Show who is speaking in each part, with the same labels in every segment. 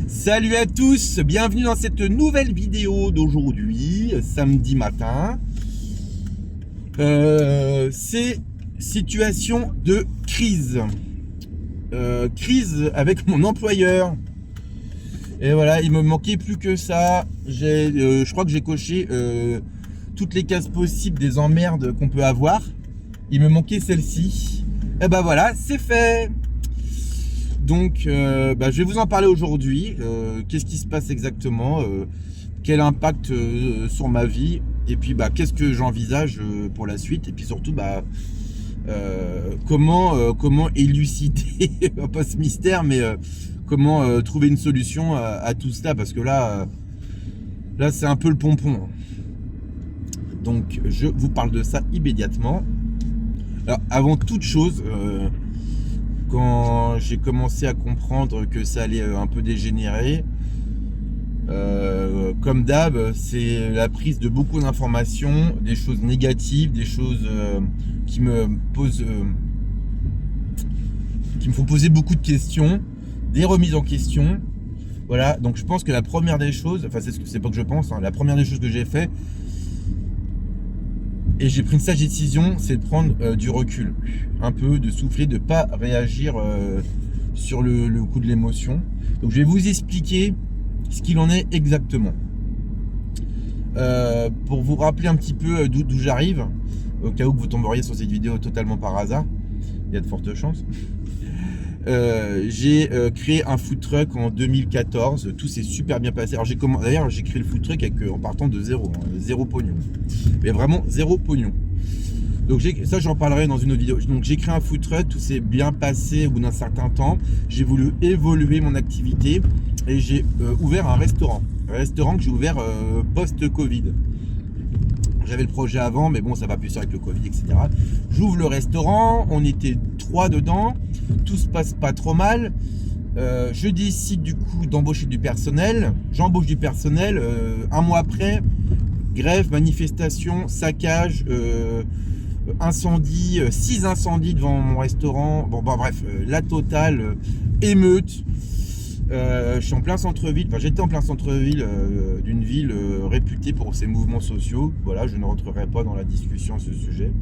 Speaker 1: Salut à tous, bienvenue dans cette nouvelle vidéo d'aujourd'hui, samedi matin. C'est situation de crise. Crise avec mon employeur. Et voilà, il me manquait plus que ça. Je crois que j'ai coché toutes les cases possibles des emmerdes qu'on peut avoir. Il me manquait celle-ci. Et ben voilà, c'est fait. Donc, je vais vous en parler aujourd'hui. Qu'est-ce qui se passe exactement, quel impact sur ma vie, et puis qu'est-ce que j'envisage pour la suite, et puis surtout comment élucider pas ce mystère, mais comment trouver une solution à tout cela, parce que là c'est un peu le pompon. Donc je vous parle de ça immédiatement. Alors avant toute chose, quand j'ai commencé à comprendre que ça allait un peu dégénérer, comme d'hab, c'est la prise de beaucoup d'informations, des choses négatives, des choses qui me font poser beaucoup de questions, des remises en question. Voilà, donc je pense que la première des choses, enfin c'est pas que je pense, la première des choses que j'ai fait, et j'ai pris une sage décision, c'est de prendre du recul, un peu, de souffler, de ne pas réagir sur le coup de l'émotion. Donc je vais vous expliquer ce qu'il en est exactement. Pour vous rappeler un petit peu d'où j'arrive, au cas où vous tomberiez sur cette vidéo totalement par hasard, il y a de fortes chances. J'ai créé un food truck en 2014, tout s'est super bien passé. Alors d'ailleurs j'ai créé le food truck en partant de zéro, zéro pognon, mais vraiment zéro pognon. Donc ça j'en parlerai dans une autre vidéo. Donc j'ai créé un food truck, tout s'est bien passé au bout d'un certain temps. J'ai voulu évoluer mon activité et j'ai ouvert un restaurant que j'ai ouvert post-Covid. J'avais le projet avant, mais bon, ça va plus avec le Covid, etc. J'ouvre le restaurant, on était 3 dedans, tout se passe pas trop mal. Je décide du coup d'embaucher du personnel. J'embauche du personnel. Un mois après, grève, manifestation, saccage, incendie, 6 incendies devant mon restaurant. Bref, la totale, émeute. Je suis en plein centre-ville, j'étais en plein centre-ville d'une ville réputée pour ses mouvements sociaux. Voilà, je ne rentrerai pas dans la discussion à ce sujet.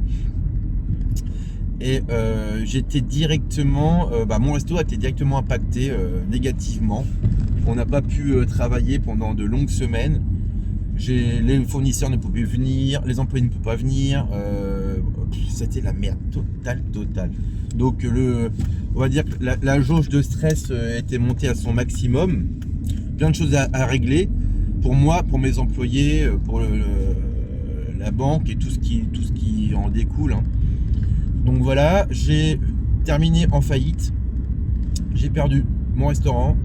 Speaker 1: Et j'étais directement, mon resto a été directement impacté négativement. On n'a pas pu travailler pendant de longues semaines. Les fournisseurs ne pouvaient venir, les employés ne pouvaient pas venir. C'était la merde totale. Donc on va dire que la jauge de stress était montée à son maximum. Plein de choses à régler pour moi, pour mes employés, pour la banque et tout ce qui en découle. Donc voilà, j'ai terminé en faillite. J'ai perdu mon restaurant,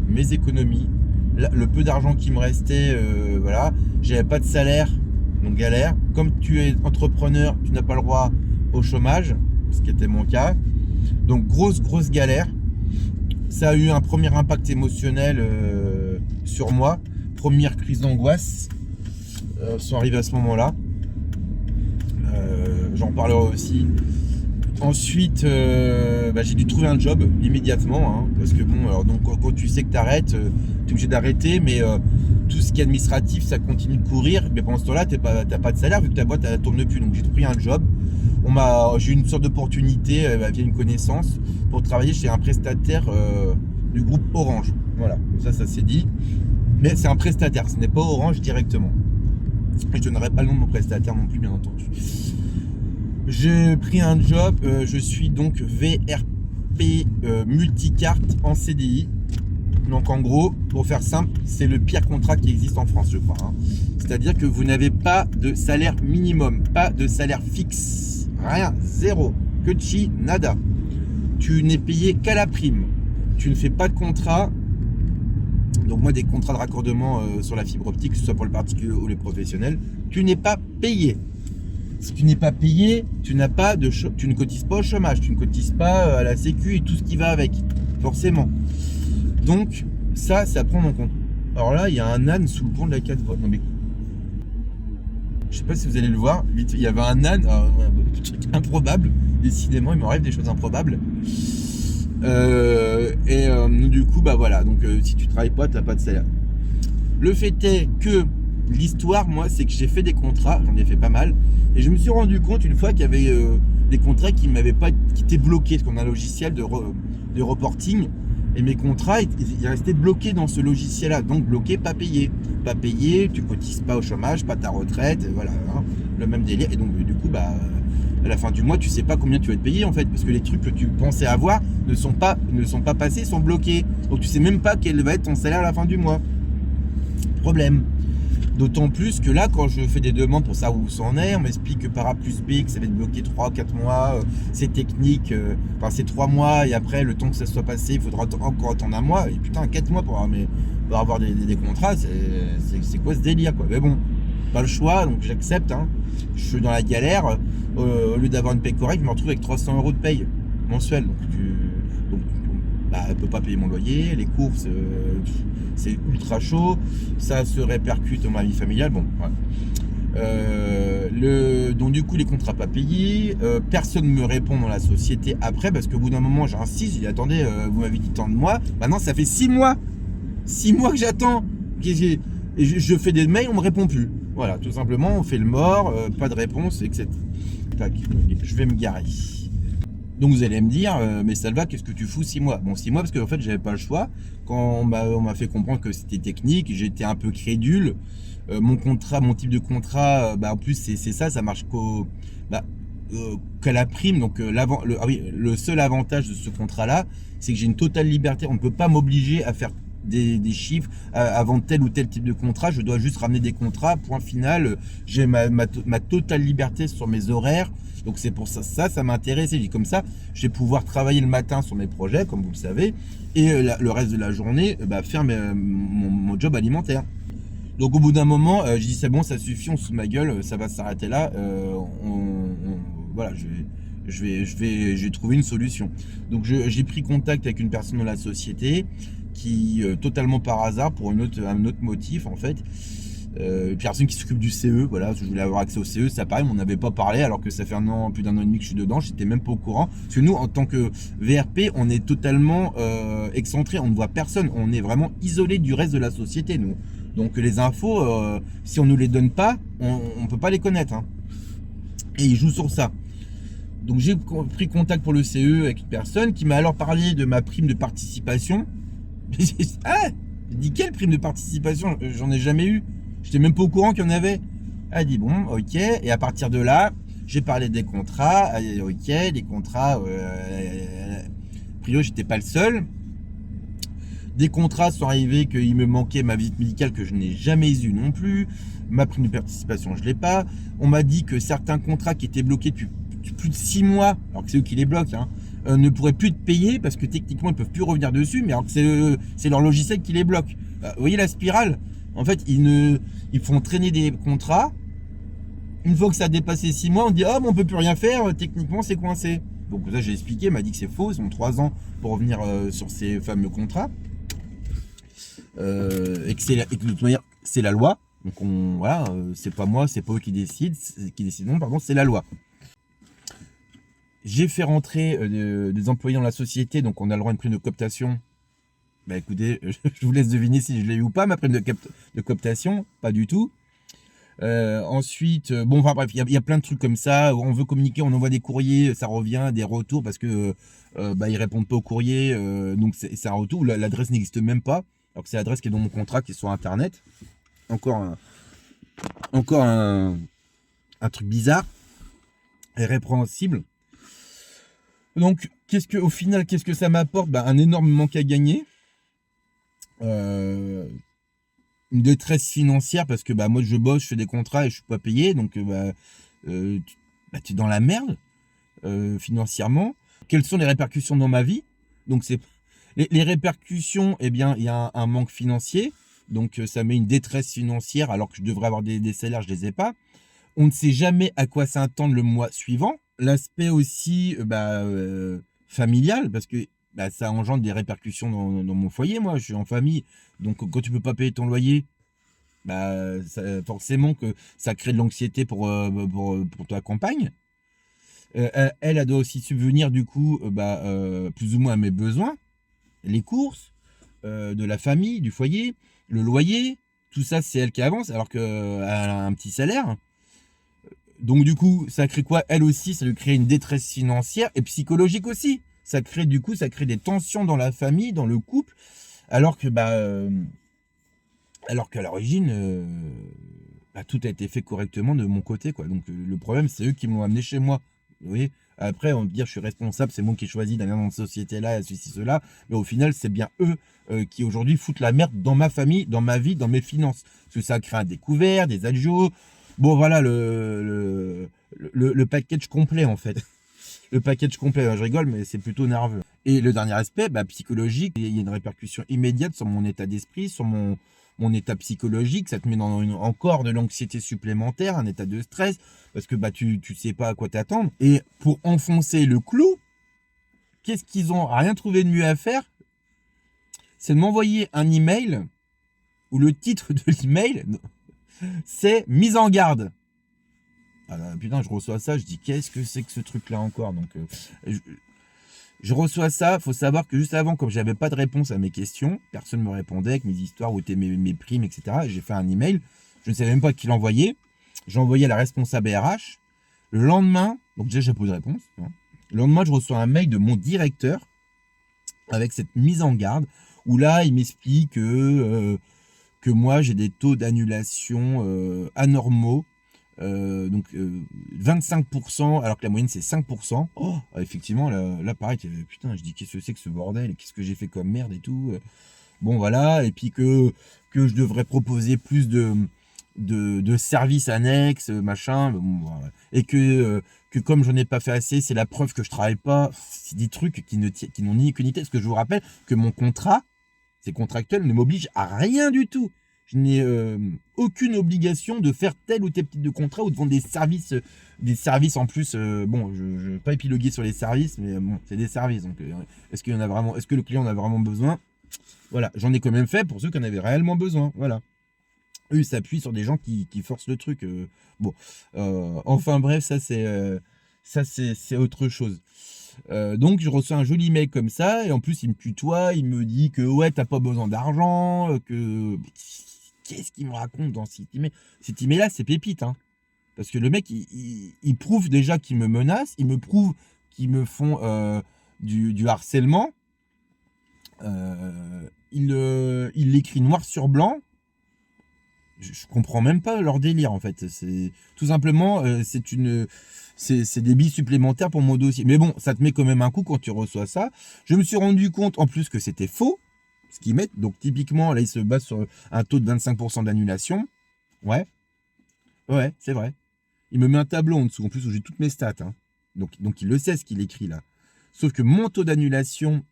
Speaker 1: mes économies, le peu d'argent qui me restait. Voilà, j'avais pas de salaire, donc galère. Comme tu es entrepreneur, tu n'as pas le droit au chômage, ce qui était mon cas. Donc grosse galère. Ça a eu un premier impact émotionnel sur moi. Première crise d'angoisse sont arrivées à ce moment-là. J'en parlerai aussi. Ensuite, j'ai dû trouver un job immédiatement, parce que donc quand tu sais que tu arrêtes, tu es obligé d'arrêter, mais tout ce qui est administratif, ça continue de courir. Mais pendant ce temps-là, t'as pas de salaire vu que ta boîte elle tourne plus. Donc j'ai pris un job. J'ai eu une sorte d'opportunité via une connaissance pour travailler chez un prestataire du groupe Orange. Voilà, ça s'est dit. Mais c'est un prestataire, ce n'est pas Orange directement. Je ne donnerai pas le nom de mon prestataire non plus, bien entendu. J'ai pris un job, je suis donc VRP multicarte en CDI. Donc en gros, pour faire simple, c'est le pire contrat qui existe en France, je crois. C'est-à-dire que vous n'avez pas de salaire minimum, pas de salaire fixe, rien, zéro, que chi, nada. Tu n'es payé qu'à la prime. Tu ne fais pas de contrat. Donc moi, des contrats de raccordement sur la fibre optique, que ce soit pour le particulier ou les professionnels, tu n'es pas payé. Si tu n'es pas payé, tu ne cotises pas au chômage, tu ne cotises pas à la sécu et tout ce qui va avec, forcément. Donc ça, c'est à prendre en compte. Alors là, il y a un âne sous le pont de la 4 voies. Non mais, je sais pas si vous allez le voir, il y avait un âne, un truc improbable. Décidément, il m'arrive des choses improbables. Du coup, bah voilà, donc si tu travailles pas, t'as pas de salaire. Le fait est que l'histoire, moi, c'est que j'ai fait des contrats, j'en ai fait pas mal, et je me suis rendu compte une fois qu'il y avait des contrats qui m'avaient pas, qui étaient bloqués, parce qu'on a un logiciel de reporting, et mes contrats, ils restaient bloqués dans ce logiciel-là, donc bloqués, pas payés. Pas payés, tu cotises pas au chômage, pas ta retraite, voilà, hein, le même délire, et donc du coup, bah, à la fin du mois, tu sais pas combien tu vas être payé en fait, parce que les trucs que tu pensais avoir ne sont pas passés, sont bloqués. Donc tu sais même pas quel va être ton salaire à la fin du mois. Problème. D'autant plus que là, quand je fais des demandes pour savoir où ça en est, on m'explique que par A plus B, que ça va être bloqué 3-4 mois, c'est technique, enfin c'est 3 mois, et après, le temps que ça soit passé, il faudra encore attendre un mois, et putain, 4 mois pour avoir des contrats, c'est quoi ce délire, quoi. Mais bon, pas le choix, donc j'accepte, hein. Je suis dans la galère, au lieu d'avoir une paye correcte, je me retrouve avec 300 € de paye mensuelle, donc bah, elle peut pas payer mon loyer, les courses, c'est ultra chaud, ça se répercute dans ma vie familiale, bon, ouais. Donc du coup les contrats pas payés, personne me répond dans la société après, parce qu'au bout d'un moment j'insiste, je dis attendez, vous m'avez dit tant de mois, maintenant ça fait 6 mois, 6 mois que j'attends, et je fais des mails, on me répond plus, voilà, tout simplement on fait le mort, pas de réponse, etc. Tac, je vais me garer. Donc vous allez me dire, mais Salva, qu'est-ce que tu fous 6 mois? Bon, 6 mois parce qu'en fait, j'avais pas le choix. Quand on m'a fait comprendre que c'était technique, j'étais un peu crédule. Mon type de contrat, bah, en plus, c'est ça, ça marche qu'à la prime. Donc, le seul avantage de ce contrat-là, c'est que j'ai une totale liberté. On ne peut pas m'obliger à faire des chiffres avant tel ou tel type de contrat. Je dois juste ramener des contrats. Point final, j'ai ma totale liberté sur mes horaires. Donc c'est pour ça m'intéresse. Et comme ça, je vais pouvoir travailler le matin sur mes projets, comme vous le savez, et le reste de la journée, faire mon job alimentaire. Donc au bout d'un moment, je dis c'est bon, ça suffit, on se fout de ma gueule, ça va s'arrêter là. Voilà, je vais trouver une solution. Donc j'ai pris contact avec une personne dans la société qui, totalement par hasard, pour un autre motif en fait, une personne qui s'occupe du CE, voilà, je voulais avoir accès au CE, ça pareil, on n'avait pas parlé alors que ça fait plus d'un an et demi que je suis dedans, j'étais même pas au courant. Parce que nous, en tant que VRP, on est totalement excentré, on ne voit personne, on est vraiment isolé du reste de la société, nous. Donc les infos, si on ne nous les donne pas, on ne peut pas les connaître, hein. Et ils jouent sur ça. Donc j'ai pris contact pour le CE avec une personne qui m'a alors parlé de ma prime de participation. Ah, j'ai dit quelle prime de participation? J'en ai jamais eu. J'étais même pas au courant qu'il y en avait. Elle dit bon, ok. Et à partir de là, j'ai parlé des contrats. Ok, les contrats. A priori, j'étais pas le seul. Des contrats sont arrivés qu'il me manquait ma visite médicale que je n'ai jamais eue non plus. Ma prime de participation, je l'ai pas. On m'a dit que certains contrats qui étaient bloqués depuis plus de 6 mois, alors que c'est eux qui les bloquent, hein, ne pourraient plus être payés parce que techniquement ils peuvent plus revenir dessus, mais alors que c'est leur logiciel qui les bloque. Vous voyez la spirale? En fait, ils font traîner des contrats. Une fois que ça a dépassé 6 mois, on dit ah, mais on peut plus rien faire, techniquement c'est coincé. Donc ça j'ai expliqué, il m'a dit que c'est faux, ils ont 3 ans pour revenir sur ces fameux contrats. Et que de toute manière c'est la loi. Donc voilà, c'est pas moi, c'est pas eux qui décident, pardon, c'est la loi. J'ai fait rentrer des employés dans la société, donc on a le droit à une prime de cooptation. Bah écoutez, je vous laisse deviner si je l'ai eu ou pas, ma prime de cooptation, pas du tout. Ensuite, bon, enfin bref, il y a plein de trucs comme ça. On veut communiquer, on envoie des courriers, ça revient, des retours parce que ils répondent pas au courrier, donc c'est un retour. L'adresse n'existe même pas, alors que c'est l'adresse qui est dans mon contrat, qui est sur internet. Encore un truc bizarre et répréhensible. Donc, au final, qu'est-ce que ça m'apporte? Un énorme manque à gagner. Une détresse financière parce que moi je bosse, je fais des contrats et je suis pas payé, donc tu es dans la merde financièrement. Quelles sont les répercussions dans ma vie? Donc c'est les répercussions, eh bien il y a un manque financier, donc ça met une détresse financière alors que je devrais avoir des salaires, je les ai pas. On ne sait jamais à quoi s'attendre le mois suivant. L'aspect aussi familial, parce que ça engendre des répercussions dans mon foyer. Moi, je suis en famille, donc quand tu peux pas payer ton loyer, forcément que ça crée de l'anxiété pour ta compagne. Elle doit aussi subvenir du coup, plus ou moins à mes besoins, les courses de la famille, du foyer, le loyer, tout ça c'est elle qui avance alors qu'elle a un petit salaire. Donc du coup, ça crée quoi? Elle aussi, ça lui crée une détresse financière et psychologique aussi. Ça crée des tensions dans la famille, dans le couple, alors que alors qu'à l'origine, tout a été fait correctement de mon côté, quoi. Donc le problème, c'est eux qui m'ont amené chez moi. Vous voyez? Après, on va me dire, je suis responsable, c'est moi qui ai choisi d'aller dans cette société-là, et ceci, cela. Mais au final, c'est bien eux qui aujourd'hui foutent la merde dans ma famille, dans ma vie, dans mes finances. Parce que ça crée un découvert, des agios. Bon, voilà le package complet, en fait. Le package complet, je rigole, mais c'est plutôt nerveux. Et le dernier aspect, psychologique, il y a une répercussion immédiate sur mon état d'esprit, sur mon état psychologique. Ça te met dans encore de l'anxiété supplémentaire, un état de stress, parce que tu sais pas à quoi t'attendre. Et pour enfoncer le clou, qu'est-ce qu'ils ont rien trouvé de mieux à faire? C'est de m'envoyer un email où le titre de l'email, c'est mise en garde. Alors, putain, je reçois ça, je dis qu'est-ce que c'est que ce truc-là encore? Donc, je reçois ça. Faut savoir que juste avant, comme j'avais pas de réponse à mes questions, personne me répondait avec mes histoires, où étaient mes primes, etc. J'ai fait un email. Je ne savais même pas qui l'envoyer. J'ai envoyé à la responsable RH. Le lendemain, donc déjà j'ai pas eu de réponse. Hein. Le lendemain, je reçois un mail de mon directeur avec cette mise en garde où là, il m'explique que moi j'ai des taux d'annulation anormaux. Donc 25% alors que la moyenne c'est 5%. Oh, effectivement là pareil, putain, je dis qu'est-ce que c'est que ce bordel, qu'est-ce que j'ai fait comme merde et tout. Bon voilà, et puis que je devrais proposer plus de services annexes, machin, bon, voilà. Et que comme j'en ai pas fait assez, c'est la preuve que je travaille pas. C'est des trucs qui n'ont ni queue ni tête. Parce que je vous rappelle que mon contrat, c'est contractuel, ne m'oblige à rien du tout. Je n'ai aucune obligation de faire tel ou tel type de contrat ou de vendre des services en plus. Bon, je ne vais pas épiloguer sur les services, mais bon, c'est des services. Donc, est-ce que le client en a vraiment besoin? Voilà, j'en ai quand même fait pour ceux qui en avaient réellement besoin. Voilà. Eux, ils s'appuient sur des gens qui forcent le truc. Bon, enfin bref, c'est autre chose. Donc je reçois un joli mail comme ça, et en plus il me tutoie, il me dit que ouais, t'as pas besoin d'argent, que qu'est-ce qu'il me raconte dans cet email? Cet email là, c'est pépite, hein, parce que le mec il prouve déjà qu'il me menace, il me prouve qu'ils me font du harcèlement. Il l'écrit noir sur blanc. Je comprends même pas leur délire, en fait. C'est tout simplement c'est des billes supplémentaires pour mon dossier. Mais bon, ça te met quand même un coup quand tu reçois ça. Je me suis rendu compte en plus que c'était faux ce qu'ils mettent. Donc typiquement là, ils se basent sur un taux de 25% d'annulation. Ouais, ouais, c'est vrai. Il me met un tableau en dessous en plus où j'ai toutes mes stats, hein. Donc il le sait ce qu'il écrit là. Sauf que mon taux d'annulation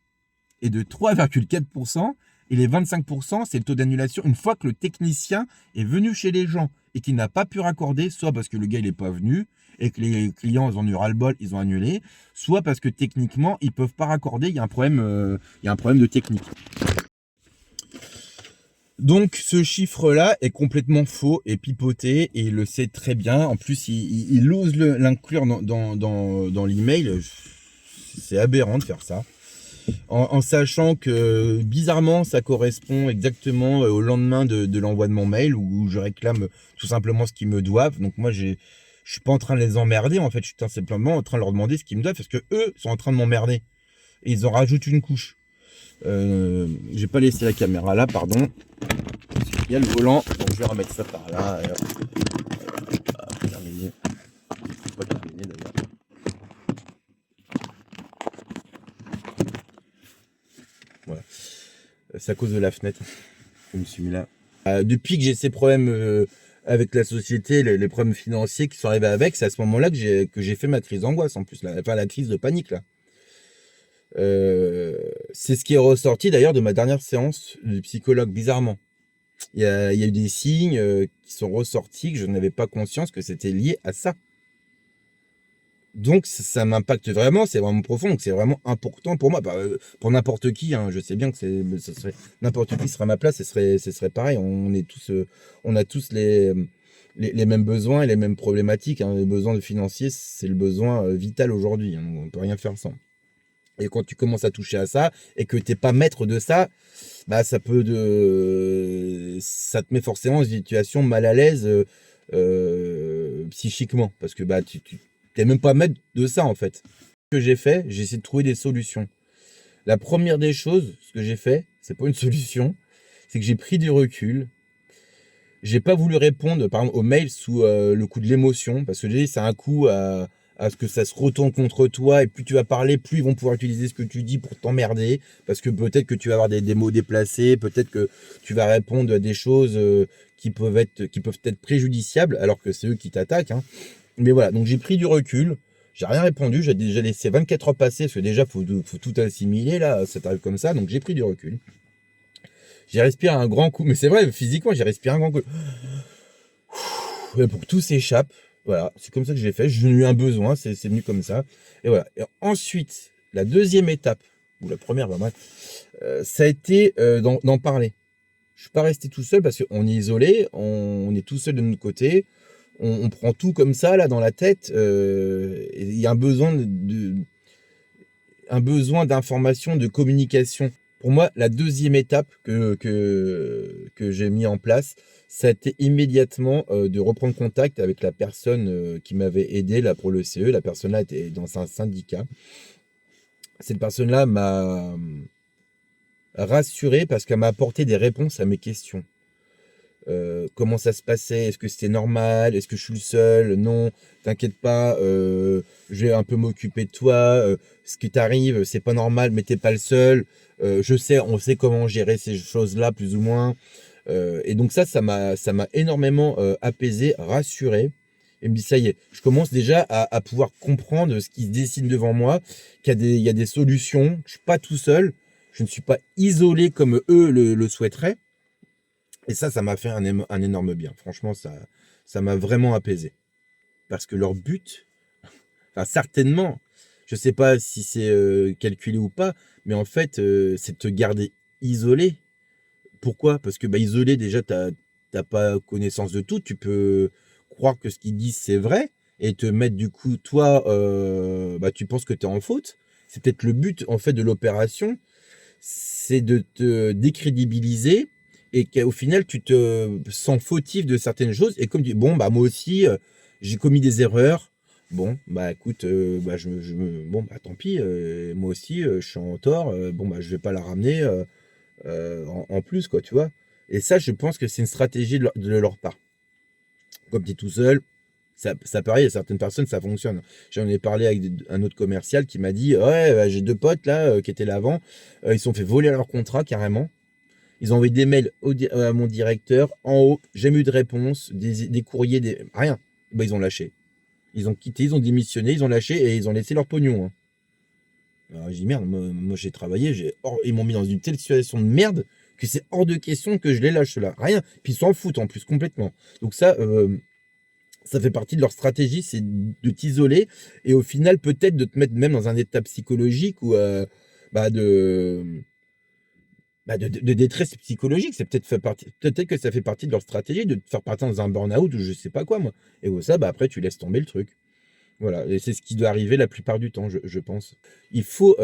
Speaker 1: est de 3,4%. Et les 25%, c'est le taux d'annulation une fois que le technicien est venu chez les gens et qu'il n'a pas pu raccorder, soit parce que le gars il n'est pas venu et que les clients ils ont eu ras-le-bol, ils ont annulé, soit parce que techniquement ils peuvent pas raccorder, il y a un problème de technique. Donc ce chiffre-là est complètement faux et pipoté, et il le sait très bien. En plus, il ose l'inclure dans l'email. C'est aberrant de faire ça. En sachant que bizarrement ça correspond exactement au lendemain de l'envoi de mon mail où je réclame tout simplement ce qu'ils me doivent. Donc moi je suis pas en train de les emmerder, en fait, je suis tout simplement en train de leur demander ce qu'ils me doivent, parce que eux sont en train de m'emmerder et ils en rajoutent une couche. J'ai pas laissé la caméra là, pardon. Il y a le volant, donc je vais remettre ça par là. Terminé. Pas terminé d'ailleurs. Voilà. C'est à cause de la fenêtre. Je me suis mis là. Depuis que j'ai ces problèmes avec la société, les problèmes financiers qui sont arrivés avec, c'est à ce moment-là que j'ai fait ma crise d'angoisse, en plus, la crise de panique là. C'est ce qui est ressorti d'ailleurs de ma dernière séance de psychologue, bizarrement. Il y a eu des signes qui sont ressortis que je n'avais pas conscience que c'était lié à ça. Donc ça m'impacte vraiment, c'est vraiment profond, donc c'est vraiment important pour moi, pour n'importe qui, hein. Je sais bien que n'importe qui sera à ma place, ce serait pareil. On a tous les mêmes besoins et les mêmes problématiques, hein. Les besoins de financiers, c'est le besoin vital aujourd'hui, hein. On ne peut rien faire sans. Et quand tu commences à toucher à ça et que t'es pas maître de ça, bah ça te met forcément dans une situation mal à l'aise psychiquement, parce que bah tu t'es même pas maître de ça en fait. Ce que j'ai fait, j'ai essayé de trouver des solutions. La première des choses, ce que j'ai fait, c'est pas une solution, c'est que j'ai pris du recul. J'ai pas voulu répondre, par exemple, aux mails sous le coup de l'émotion, parce que j'ai dit, c'est un coup à ce que ça se retourne contre toi, et plus tu vas parler, plus ils vont pouvoir utiliser ce que tu dis pour t'emmerder, parce que peut-être que tu vas avoir des mots déplacés, peut-être que tu vas répondre à des choses qui peuvent être préjudiciables, alors que c'est eux qui t'attaquent, hein. Mais voilà, donc j'ai pris du recul, j'ai rien répondu, j'ai déjà laissé 24 heures passer, parce que déjà, faut tout assimiler, là, ça t'arrive comme ça, donc j'ai pris du recul. J'ai respiré un grand coup, mais c'est vrai, physiquement, j'ai respiré un grand coup. Pour que tout s'échappe. Voilà, c'est comme ça que j'ai fait. J'ai eu un besoin, c'est venu comme ça. Et voilà. Et ensuite, la deuxième étape, ou la première, bah, bref, ça a été d'en parler. Je suis pas resté tout seul parce qu'on est isolé, on est tout seul de notre côté, on prend tout comme ça là dans la tête. Et il y a un besoin d'information, de communication. Pour moi, la deuxième étape que j'ai mis en place, ça a été immédiatement de reprendre contact avec la personne qui m'avait aidé là pour le CE. La personne-là était dans un syndicat. Cette personne-là m'a rassuré parce qu'elle m'a apporté des réponses à mes questions. Comment ça se passait? Est-ce que c'était normal? Est-ce que je suis le seul? Non, t'inquiète pas, je vais un peu m'occuper de toi. Ce qui t'arrive, c'est pas normal, mais t'es pas le seul. On sait comment gérer ces choses-là, plus ou moins. Et donc ça m'a énormément apaisé, rassuré. Et me dit, ça y est, je commence déjà à pouvoir comprendre ce qui se dessine devant moi, il y a des solutions, que je suis pas tout seul, je ne suis pas isolé comme eux le souhaiteraient. Et ça m'a fait un énorme bien. Franchement, ça m'a vraiment apaisé. Parce que leur but, enfin certainement, je sais pas si c'est calculé ou pas, mais en fait, c'est de te garder isolé. Pourquoi? Parce que bah, isolé, déjà, t'as pas connaissance de tout. Tu peux croire que ce qu'ils disent, c'est vrai, et te mettre du coup, toi, bah, tu penses que tu es en faute. C'est peut-être le but, en fait, de l'opération, c'est de te décrédibiliser et qu'au final, tu te sens fautif de certaines choses. Et comme tu dis, bon, bah, moi aussi, j'ai commis des erreurs. Bon, bah, écoute, bah, bon, bah, tant pis, moi aussi, je suis en tort. Bon, bah, je vais pas la ramener en plus, quoi, tu vois. Et ça, je pense que c'est une stratégie de leur part. Comme tu es tout seul, ça pareil, à certaines personnes, ça fonctionne. J'en ai parlé avec un autre commercial qui m'a dit, ouais, bah, j'ai deux potes là qui étaient là avant, ils se sont fait voler leur contrat carrément. Ils ont envoyé des mails à mon directeur. En haut, jamais eu de réponse, des courriers, rien. Bah, ils ont lâché. Ils ont quitté, ils ont démissionné, ils ont lâché et ils ont laissé leur pognon, hein. Alors, je dis merde, moi j'ai travaillé, ils m'ont mis dans une telle situation de merde que c'est hors de question que je les lâche là. Rien. Puis ils s'en foutent en plus complètement. Donc ça fait partie de leur stratégie, c'est de t'isoler et au final peut-être de te mettre même dans un état psychologique ou bah de détresse psychologique. C'est peut-être que ça fait partie de leur stratégie de te faire partir dans un burn-out ou je sais pas quoi moi. Et ça, bah après tu laisses tomber le truc. Voilà, et c'est ce qui doit arriver la plupart du temps, je pense. Il faut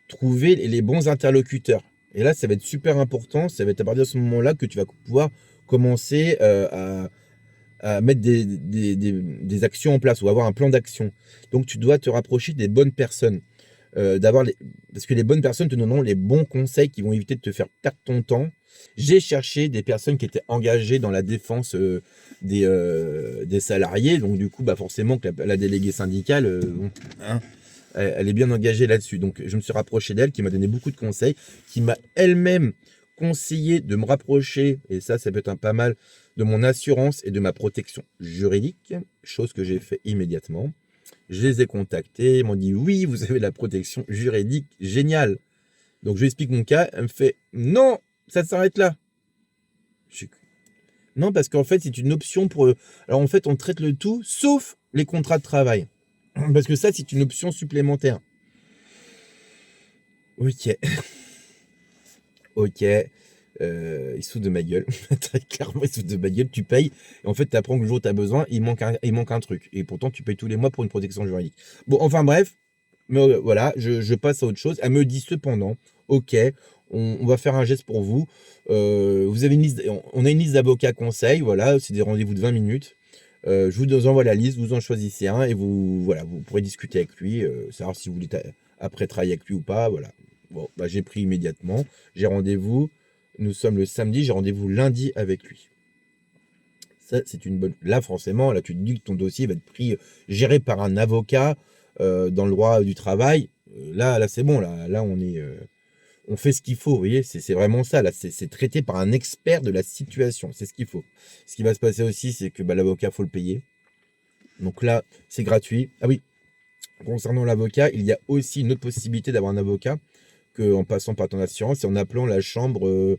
Speaker 1: trouver les bons interlocuteurs. Et là, ça va être super important. Ça va être à partir de ce moment-là que tu vas pouvoir commencer à mettre des actions en place ou avoir un plan d'action. Donc, tu dois te rapprocher des bonnes personnes. Parce que les bonnes personnes te donneront les bons conseils qui vont éviter de te faire perdre ton temps. J'ai cherché des personnes qui étaient engagées dans la défense des salariés. Donc du coup, bah forcément que la déléguée syndicale, bon, hein, elle est bien engagée là-dessus. Donc je me suis rapproché d'elle, qui m'a donné beaucoup de conseils, qui m'a elle-même conseillé de me rapprocher, et ça peut être pas mal, de mon assurance et de ma protection juridique, chose que j'ai fait immédiatement. Je les ai contactés, ils m'ont dit oui, vous avez la protection juridique, génial. Donc je lui explique mon cas, elle me fait non, ça s'arrête là. Non, parce qu'en fait, c'est une option pour. Alors en fait, on traite le tout, sauf les contrats de travail. Parce que ça, c'est une option supplémentaire. Ok. Ok. Il se fout de ma gueule. Très clairement, il se fout de ma gueule. Tu payes. Et en fait, tu apprends que le jour où tu as besoin, il manque un truc. Et pourtant, tu payes tous les mois pour une protection juridique. Bon, enfin bref. Mais voilà, je passe à autre chose. Elle me dit cependant, ok, on va faire un geste pour vous. Vous avez une liste, on a une liste d'avocats conseils. Voilà, c'est des rendez-vous de 20 minutes. Je vous envoie la liste, vous en choisissez un et voilà, vous pourrez discuter avec lui, savoir si vous voulez après travailler avec lui ou pas. Voilà. Bon, bah, j'ai pris immédiatement. J'ai rendez-vous. Nous sommes le samedi, j'ai rendez-vous lundi avec lui. Ça, c'est une bonne. Là, forcément, là, tu te dis que ton dossier va être géré par un avocat dans le droit du travail. Là, c'est bon. Là, on fait ce qu'il faut. Vous voyez, c'est vraiment ça. Là, c'est traité par un expert de la situation. C'est ce qu'il faut. Ce qui va se passer aussi, c'est que bah, l'avocat, faut le payer. Donc là, c'est gratuit. Ah oui, concernant l'avocat, il y a aussi une autre possibilité d'avoir un avocat qu'en passant par ton assurance et en appelant la chambre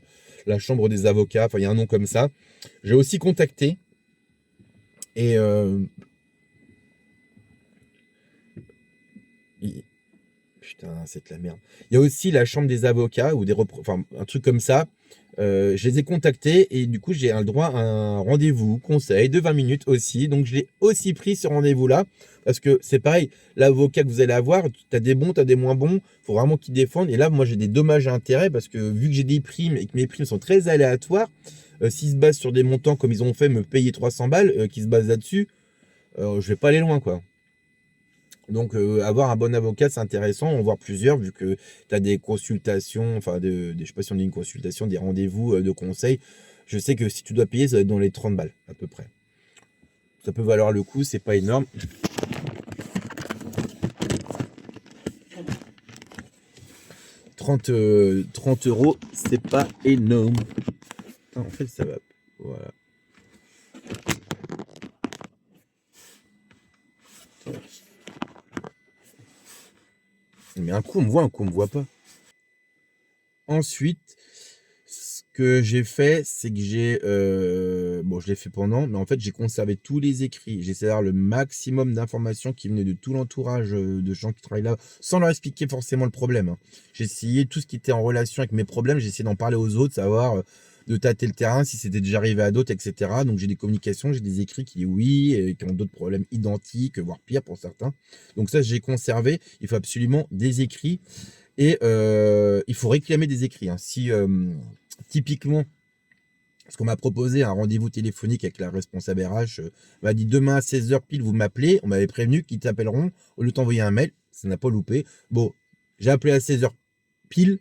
Speaker 1: des avocats. Enfin, il y a un nom comme ça. J'ai aussi contacté et putain, c'est de la merde. Il y a aussi la chambre des avocats ou enfin un truc comme ça. Je les ai contactés et du coup j'ai le droit à un rendez-vous conseil de 20 minutes aussi. Donc je l'ai aussi pris ce rendez-vous-là parce que c'est pareil, l'avocat que vous allez avoir, tu as des bons, tu as des moins bons, faut vraiment qu'ils défendent. Et là, moi j'ai des dommages à intérêts parce que vu que j'ai des primes et que mes primes sont très aléatoires, s'ils se basent sur des montants comme ils ont fait me payer 300 balles, qui se basent là-dessus, je vais pas aller loin quoi. Donc, avoir un bon avocat, c'est intéressant, en voir plusieurs, vu que tu as des consultations, enfin, je sais pas si on dit une consultation, des rendez-vous de conseil. Je sais que si tu dois payer, ça va être dans les 30 balles, à peu près. Ça peut valoir le coup, c'est pas énorme. 30 euros, c'est pas énorme. Ah, en fait, ça va. Voilà. Mais un coup, on me voit, un coup, on me voit pas. Ensuite, ce que j'ai fait, c'est que bon, je l'ai fait pendant, mais en fait, j'ai conservé tous les écrits. J'ai essayé d'avoir le maximum d'informations qui venaient de tout l'entourage de gens qui travaillent là, sans leur expliquer forcément le problème, hein. J'ai essayé tout ce qui était en relation avec mes problèmes, j'ai essayé d'en parler aux autres, savoir de tâter le terrain, si c'était déjà arrivé à d'autres, etc. Donc j'ai des communications, j'ai des écrits qui disent oui, et qui ont d'autres problèmes identiques, voire pire pour certains. Donc ça, j'ai conservé. Il faut absolument des écrits. Et il faut réclamer des écrits, hein. Si typiquement, parce qu'on m'a proposé un rendez-vous téléphonique avec la responsable RH, m'a dit demain à 16h pile, vous m'appelez. On m'avait prévenu qu'ils t'appelleront au lieu de t'envoyer un mail. Ça n'a pas loupé. Bon, j'ai appelé à 16h pile,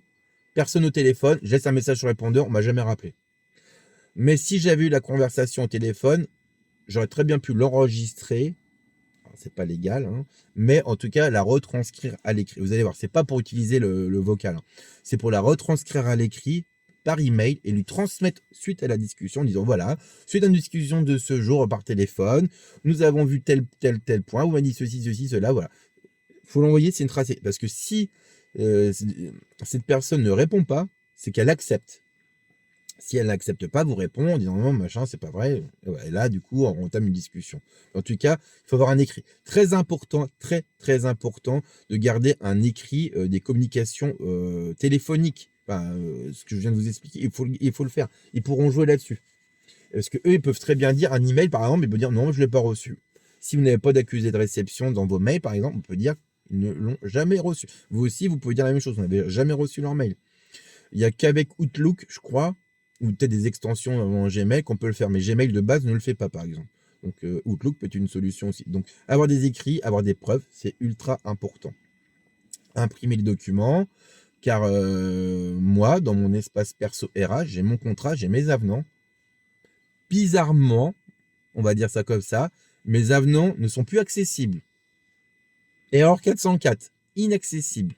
Speaker 1: personne au téléphone, je laisse un message sur le répondeur, on m'a jamais rappelé. Mais si j'avais eu la conversation au téléphone, j'aurais très bien pu l'enregistrer. C'est pas légal, hein, mais en tout cas la retranscrire à l'écrit. Vous allez voir, c'est pas pour utiliser le vocal, hein. C'est pour la retranscrire à l'écrit par email et lui transmettre suite à la discussion en disant voilà, suite à une discussion de ce jour par téléphone, nous avons vu tel point, vous m'avez dit ceci, cela, voilà. Il faut l'envoyer, c'est une tracée. Parce que si cette personne ne répond pas, c'est qu'elle accepte. Si elle n'accepte pas, vous répond en disant non, machin, c'est pas vrai. Et là, du coup, on entame une discussion. En tout cas, il faut avoir un écrit. Très important, très, très important de garder un écrit des communications téléphoniques. Enfin, ce que je viens de vous expliquer, il faut le faire. Ils pourront jouer là-dessus. Parce que eux, ils peuvent très bien dire un email, par exemple, ils peuvent dire non, je ne l'ai pas reçu. Si vous n'avez pas d'accusé de réception dans vos mails, par exemple, on peut dire qu'ils ne l'ont jamais reçu. Vous aussi, vous pouvez dire la même chose. Vous n'avez jamais reçu leur mail. Il n'y a qu'avec Outlook, je crois, ou peut-être des extensions en Gmail qu'on peut le faire. Mais Gmail de base ne le fait pas, par exemple. Donc Outlook peut être une solution aussi. Donc avoir des écrits, avoir des preuves, c'est ultra important. Imprimer les documents, car moi, dans mon espace perso RH, j'ai mon contrat, j'ai mes avenants. Bizarrement, on va dire ça comme ça, mes avenants ne sont plus accessibles. Erreur 404, inaccessible.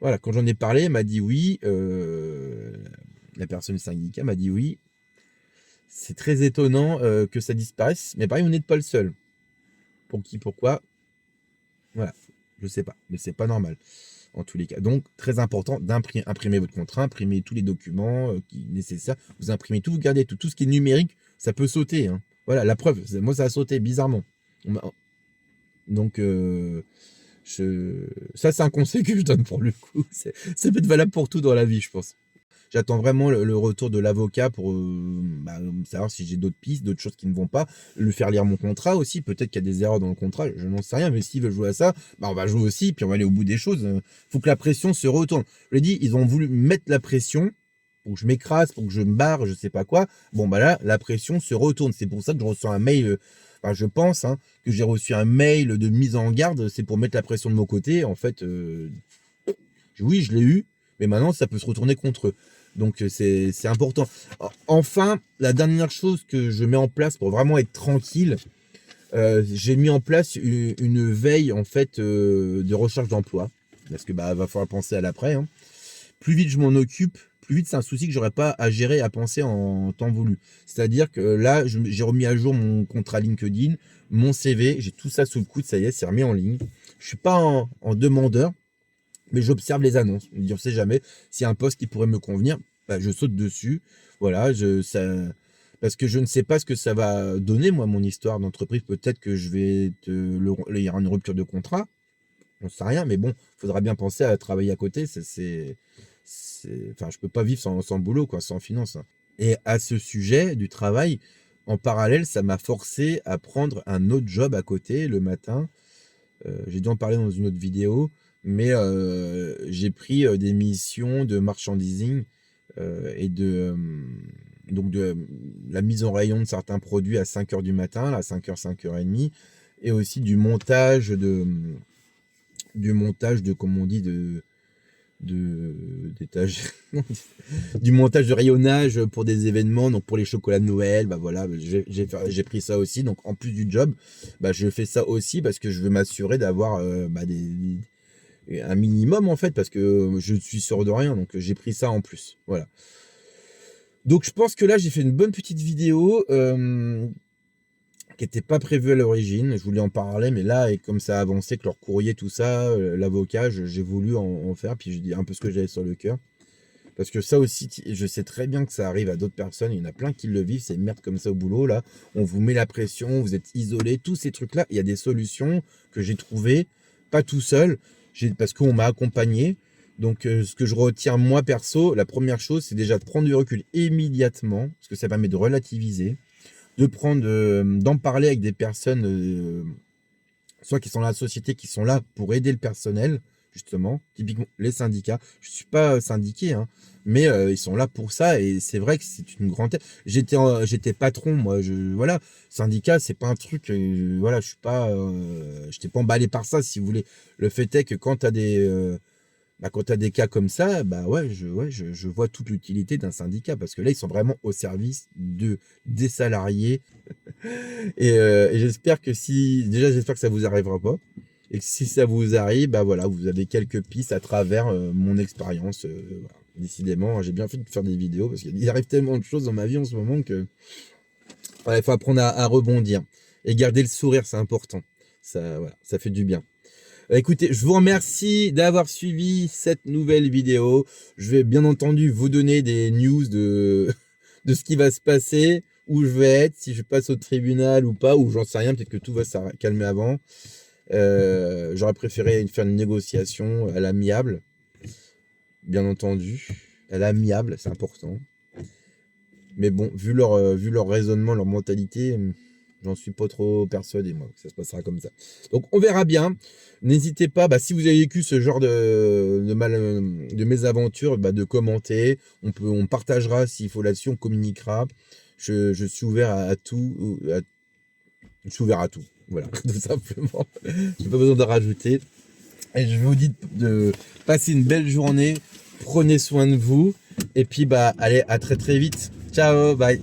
Speaker 1: Voilà, quand j'en ai parlé, elle m'a dit oui. La personne du syndicat m'a dit oui. C'est très étonnant que ça disparaisse, mais pareil, vous n'êtes pas le seul. Pour qui, pourquoi? Voilà, je sais pas, mais c'est pas normal en tous les cas. Donc, très important d'imprimer votre contrat, imprimer tous les documents nécessaires. Vous imprimez tout, vous gardez tout. Tout ce qui est numérique, ça peut sauter, hein. Voilà, la preuve, moi ça a sauté bizarrement. Donc, ça c'est un conseil que je donne pour le coup. Ça peut être valable pour tout dans la vie, je pense. J'attends vraiment le retour de l'avocat pour savoir si j'ai d'autres pistes, d'autres choses qui ne vont pas. Lui faire lire mon contrat aussi. Peut-être qu'il y a des erreurs dans le contrat, je n'en sais rien. Mais s'il veut jouer à ça, on va jouer aussi, puis on va aller au bout des choses. Faut que la pression se retourne. Je l'ai dit, ils ont voulu mettre la pression pour que je m'écrase, pour que je me barre, je sais pas quoi. Bon, là, la pression se retourne. C'est pour ça que je reçois un mail. Je pense que j'ai reçu un mail de mise en garde. C'est pour mettre la pression de mon côté. En fait, oui, je l'ai eu, mais maintenant, ça peut se retourner contre eux. Donc, c'est important. Enfin, la dernière chose que je mets en place pour vraiment être tranquille, j'ai mis en place une veille, en fait, de recherche d'emploi. Parce que va falloir penser à l'après. Plus vite je m'en occupe, plus vite c'est un souci que j'aurais pas à gérer, à penser en temps voulu. C'est-à-dire que là, j'ai remis à jour mon contrat LinkedIn, mon CV, j'ai tout ça sous le coude, ça y est, c'est remis en ligne. Je suis pas en demandeur, mais j'observe les annonces. On ne sait jamais s'il y a un poste qui pourrait me convenir, je saute dessus. Voilà, parce que je ne sais pas ce que ça va donner, moi, mon histoire d'entreprise. Peut-être que il y aura une rupture de contrat. On ne sait rien, mais bon, il faudra bien penser à travailler à côté. Je peux pas vivre sans boulot, quoi, sans finance. Et à ce sujet du travail, en parallèle, ça m'a forcé à prendre un autre job à côté le matin. J'ai dû en parler dans une autre vidéo, mais j'ai pris des missions de marchandising et de la mise en rayon de certains produits à 5h du matin, à 5h, 5h30, et aussi du montage comme on dit, d'étage, du montage de rayonnage pour des événements, donc pour les chocolats de Noël, voilà, j'ai pris ça aussi. Donc en plus du job, je fais ça aussi parce que je veux m'assurer d'avoir un minimum, en fait, parce que je suis sûr de rien, donc j'ai pris ça en plus. Voilà. Donc je pense que là j'ai fait une bonne petite vidéo qui n'était pas prévu à l'origine. Je voulais en parler, mais là, et comme ça a avancé, que leur courrier, tout ça, l'avocat, j'ai voulu en faire, puis je dis un peu ce que j'avais sur le cœur. Parce que ça aussi, je sais très bien que ça arrive à d'autres personnes. Il y en a plein qui le vivent, c'est une merde comme ça au boulot, là. On vous met la pression, vous êtes isolé, tous ces trucs-là. Il y a des solutions que j'ai trouvées, pas tout seul, parce qu'on m'a accompagné. Donc, ce que je retiens, moi, perso, la première chose, c'est déjà de prendre du recul immédiatement, parce que ça permet de relativiser, d'en parler avec des personnes, soit qui sont dans la société, qui sont là pour aider le personnel, justement, typiquement les syndicats. Je suis pas syndiqué, mais ils sont là pour ça, et c'est vrai que c'est une grande aide. J'étais patron, moi, voilà, syndicat, c'est pas un truc, voilà, je t'ai pas emballé par ça, si vous voulez. Le fait est que quand tu as des cas comme ça, je vois toute l'utilité d'un syndicat, parce que là, ils sont vraiment au service des salariés. Et j'espère que j'espère que ça vous arrivera pas. Et que si ça vous arrive, voilà, vous avez quelques pistes à travers mon expérience. Voilà. Décidément, j'ai bien fait de faire des vidéos, parce qu'il arrive tellement de choses dans ma vie en ce moment que il faut apprendre à rebondir. Et garder le sourire, c'est important. Ça fait du bien. Écoutez, je vous remercie d'avoir suivi cette nouvelle vidéo. Je vais bien entendu vous donner des news de ce qui va se passer, où je vais être, si je passe au tribunal ou pas, ou j'en sais rien, peut-être que tout va se calmer avant. J'aurais préféré faire une négociation à l'amiable, bien entendu. À l'amiable, c'est important. Mais bon, vu leur raisonnement, leur mentalité, j'en suis pas trop persuadé, moi, que ça se passera comme ça. Donc, on verra bien. N'hésitez pas, si vous avez vécu ce genre de mésaventures, de commenter. On partagera s'il faut là-dessus, on communiquera. Je suis ouvert à tout. Je suis ouvert à tout. Voilà, tout simplement. J'ai pas besoin de rajouter. Et je vous dis de passer une belle journée. Prenez soin de vous. Et puis, allez, à très très vite. Ciao, bye.